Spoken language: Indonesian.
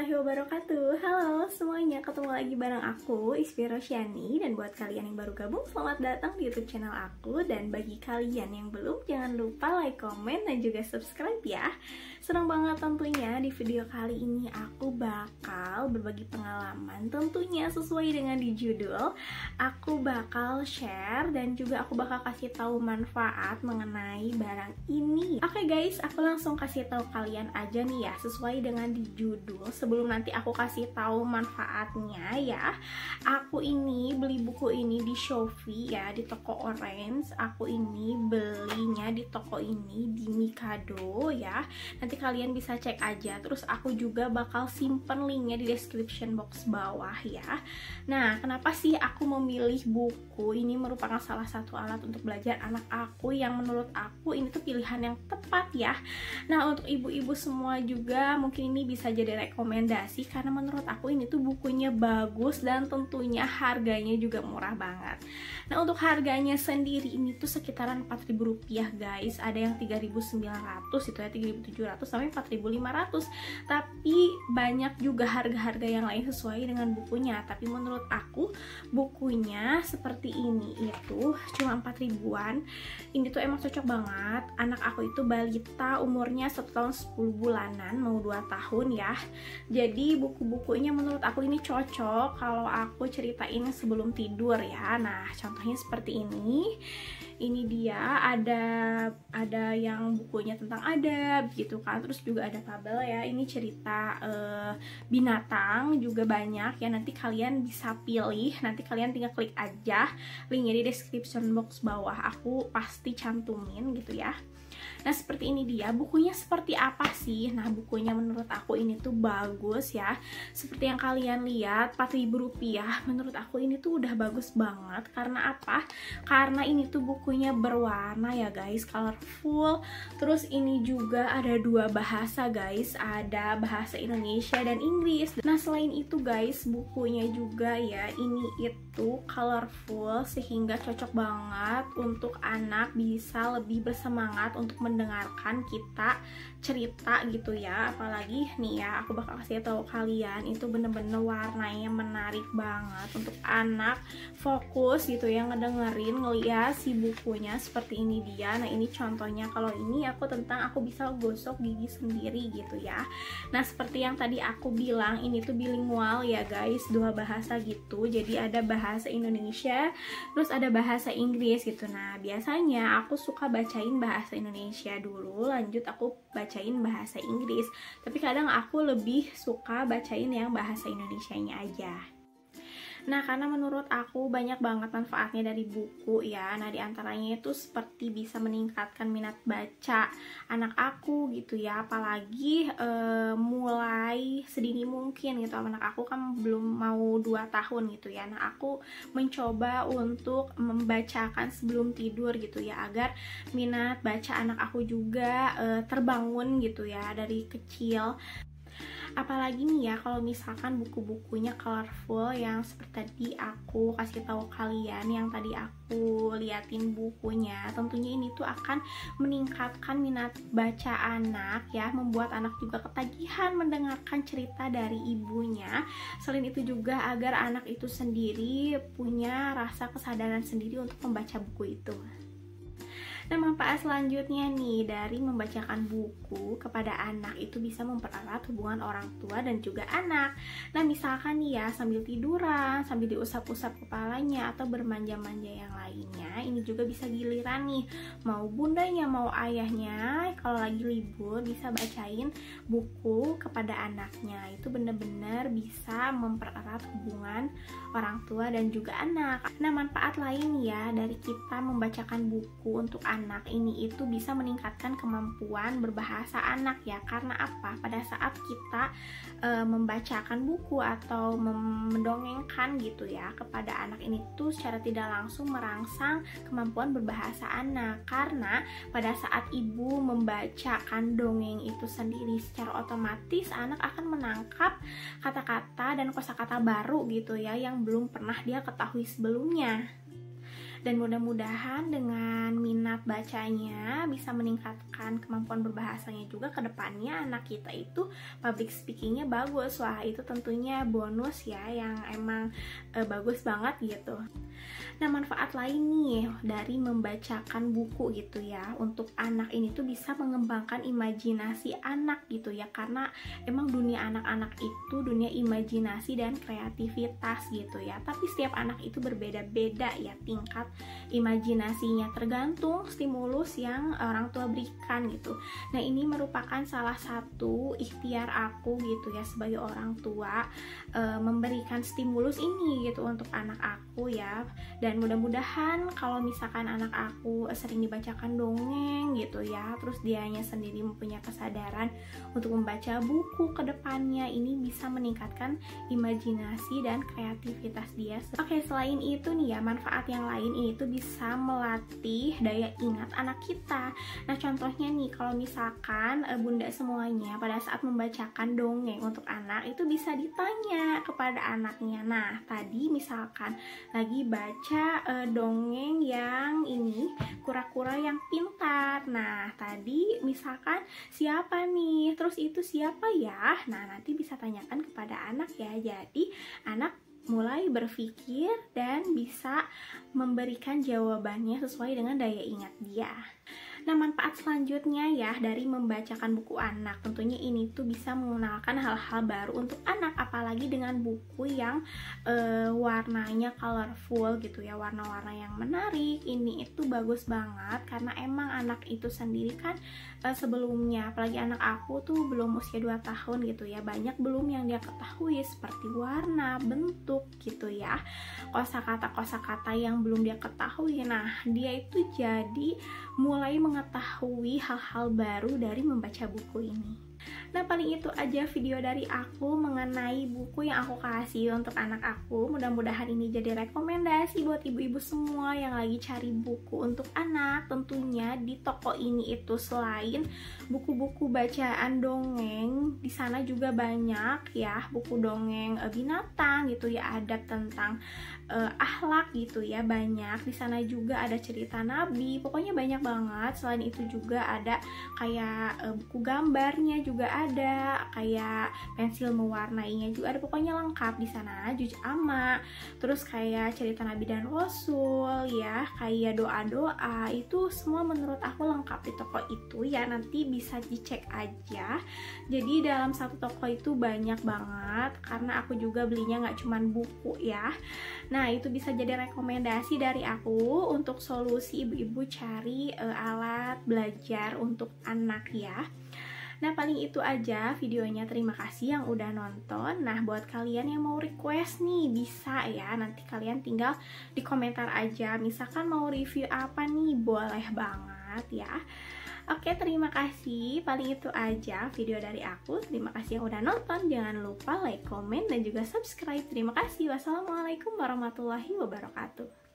warahmatullahi wabarakatuh. Halo semuanya, ketemu lagi bareng aku, Isfi Rosyani. Dan buat kalian yang baru gabung, selamat datang di YouTube channel aku. Dan bagi kalian yang belum, jangan lupa like, komen, dan juga subscribe ya. Senang banget tentunya di video kali ini aku bakal berbagi pengalaman. Tentunya sesuai dengan di judul, aku bakal share dan juga aku bakal kasih tahu manfaat mengenai barang ini. Oke guys, aku langsung kasih tahu kalian aja nih ya, sesuai dengan di judul. Sebelum nanti aku kasih tahu manfaatnya ya, aku ini beli buku ini di Shopee ya, di toko Orange. Aku ini belinya di toko ini di Mikado ya. Nanti kalian bisa cek aja. Terus aku juga bakal simpen linknya di description box bawah ya. Nah, kenapa sih aku memilih buku ini? Merupakan salah satu alat untuk belajar anak aku yang menurut aku ini tuh pilihan yang tepat ya. Nah, untuk ibu-ibu semua juga mungkin ini bisa jadi rekomendasi karena menurut aku ini tuh bukunya bagus dan tentunya harganya juga murah banget. Nah, untuk harganya sendiri ini tuh sekitaran Rp4.000 guys. Ada yang 3.900 itu ya, 3.700 sampai 4.500. Tapi banyak juga harga-harga yang lain sesuai dengan bukunya. Tapi menurut aku bukunya seperti ini itu cuma 4 ribuan. Ini tuh emang cocok banget. Anak aku itu balita, umurnya 1 tahun 10 bulanan, mau 2 tahun ya. Jadi buku-bukunya menurut aku ini cocok kalau aku ceritain sebelum tidur ya. Nah, contohnya seperti ini. Ini dia ada yang bukunya tentang adab gitu kan. Terus juga ada fabel ya. Ini cerita binatang juga banyak ya. Nanti kalian bisa pilih. Nanti kalian tinggal klik aja linknya di description box bawah. Aku pasti cantumin gitu ya. Nah, seperti ini dia. Bukunya seperti apa sih? Nah, bukunya menurut aku ini tuh bagus ya. Seperti yang kalian lihat, Rp4.000. Menurut aku ini tuh udah bagus banget. Karena apa? Karena ini tuh bukunya berwarna ya guys, colorful. Terus ini juga ada 2 bahasa guys. Ada bahasa Indonesia dan Inggris. Nah, selain itu guys, bukunya juga ya, ini itu colorful sehingga cocok banget untuk anak bisa lebih bersemangat untuk mendengarkan kita cerita gitu ya. Apalagi nih ya, aku bakal kasih tahu kalian itu bener-bener warnanya menarik banget untuk anak fokus gitu ya, ngedengerin, ngeliat si bukunya seperti ini dia. Nah, ini contohnya. Kalau ini aku tentang aku bisa gosok gigi sendiri gitu ya. Nah, seperti yang tadi aku bilang, ini tuh bilingual ya guys, 2 bahasa gitu. Jadi ada bahasa Indonesia terus ada bahasa Inggris gitu. Nah, biasanya aku suka bacain bahasa Indonesia dulu, lanjut aku bacain bahasa Inggris. Tapi kadang aku lebih suka bacain yang bahasa Indonesianya aja. Nah, karena menurut aku banyak banget manfaatnya dari buku ya. Nah, diantaranya itu seperti bisa meningkatkan minat baca anak aku gitu ya. Apalagi mulai sedini mungkin gitu. Anak aku kan belum mau 2 tahun gitu ya. Nah, aku mencoba untuk membacakan sebelum tidur gitu ya, agar minat baca anak aku juga terbangun gitu ya dari kecil. Apalagi nih ya, kalau misalkan buku-bukunya colorful yang seperti tadi aku kasih tahu kalian, yang tadi aku liatin bukunya, tentunya ini tuh akan meningkatkan minat baca anak ya, membuat anak juga ketagihan mendengarkan cerita dari ibunya. Selain itu juga agar anak itu sendiri punya rasa kesadaran sendiri untuk membaca buku itu. Nah, manfaat selanjutnya nih dari membacakan buku kepada anak itu bisa mempererat hubungan orang tua dan juga anak. Nah, misalkan nih ya, sambil tiduran, sambil diusap-usap kepalanya atau bermanja-manja yang lainnya, ini juga bisa giliran nih, mau bundanya mau ayahnya kalau lagi libur bisa bacain buku kepada anaknya. Itu bener-bener bisa mempererat hubungan orang tua dan juga anak. Nah, manfaat lain ya dari kita membacakan buku untuk anak ini itu bisa meningkatkan kemampuan berbahasa anak ya. Karena apa? Pada saat kita membacakan buku atau mendongengkan gitu ya kepada anak, ini tuh secara tidak langsung merangsang kemampuan berbahasa anak. Karena pada saat ibu membacakan dongeng itu sendiri, secara otomatis anak akan menangkap kata-kata dan kosakata baru gitu ya yang belum pernah dia ketahui sebelumnya. Dan mudah-mudahan dengan minat bacanya bisa meningkatkan kemampuan berbahasanya juga ke depannya anak kita itu public speakingnya bagus. Wah, itu tentunya bonus ya yang emang bagus banget gitu. Nah, manfaat lain nih dari membacakan buku gitu ya untuk anak ini tuh bisa mengembangkan imajinasi anak gitu ya, karena emang dunia anak-anak itu dunia imajinasi dan kreativitas gitu ya. Tapi setiap anak itu berbeda-beda ya tingkat imajinasinya, tergantung stimulus yang orang tua berikan gitu. Nah, ini merupakan salah satu ikhtiar aku gitu ya sebagai orang tua, memberikan stimulus ini gitu untuk anak aku ya. Dan mudah-mudahan kalau misalkan anak aku sering dibacakan dongeng gitu ya, terus dianya sendiri mempunyai kesadaran untuk membaca buku ke depannya, ini bisa meningkatkan imajinasi dan kreativitas dia. Oke, selain itu nih ya, manfaat yang lain ini tuh bisa melatih daya ingat anak kita. Nah, contohnya nih, kalau misalkan bunda semuanya pada saat membacakan dongeng untuk anak itu bisa ditanya kepada anaknya. Nah, tadi misalkan lagi baca dongeng yang ini kura-kura yang pintar. Nah, tadi misalkan siapa nih? Terus itu siapa ya? Nah, nanti bisa tanyakan kepada anak ya. Jadi, anak mulai berpikir dan bisa memberikan jawabannya sesuai dengan daya ingat dia. Nah, manfaat selanjutnya ya dari membacakan buku anak, tentunya ini tuh bisa mengenalkan hal-hal baru untuk anak, apalagi dengan buku yang warnanya colorful gitu ya, warna-warna yang menarik. Ini itu bagus banget karena emang anak itu sendiri kan sebelumnya, apalagi anak aku tuh belum usia 2 tahun gitu ya, banyak belum yang dia ketahui seperti warna, bentuk gitu ya, kosakata yang belum dia ketahui. Nah, dia itu jadi mulai mengetahui hal-hal baru dari membaca buku ini. Nah, paling itu aja video dari aku mengenai buku yang aku kasih untuk anak aku. Mudah-mudahan ini jadi rekomendasi buat ibu-ibu semua yang lagi cari buku untuk anak. Tentunya di toko ini itu selain buku-buku bacaan dongeng, di sana juga banyak ya buku dongeng binatang gitu ya, adab tentang akhlak gitu ya, banyak. Di sana juga ada cerita nabi, pokoknya banyak banget. Selain itu juga ada kayak buku gambarnya juga ada, kayak pensil mewarnainya juga ada, pokoknya lengkap di sana. Juz amma, terus kayak cerita nabi dan rasul ya, kayak doa-doa, itu semua menurut aku lengkap di toko itu ya, nanti bisa dicek aja. Jadi dalam satu toko itu banyak banget, karena aku juga belinya nggak cuman buku ya. Nah, itu bisa jadi rekomendasi dari aku untuk solusi ibu-ibu cari alat belajar untuk anak ya. Nah, paling itu aja videonya. Terima kasih yang udah nonton. Nah, buat kalian yang mau request nih, bisa ya. Nanti kalian tinggal di komentar aja. Misalkan mau review apa nih, boleh banget ya. Oke, terima kasih. Paling itu aja video dari aku. Terima kasih yang udah nonton. Jangan lupa like, komen, dan juga subscribe. Terima kasih. Wassalamualaikum warahmatullahi wabarakatuh.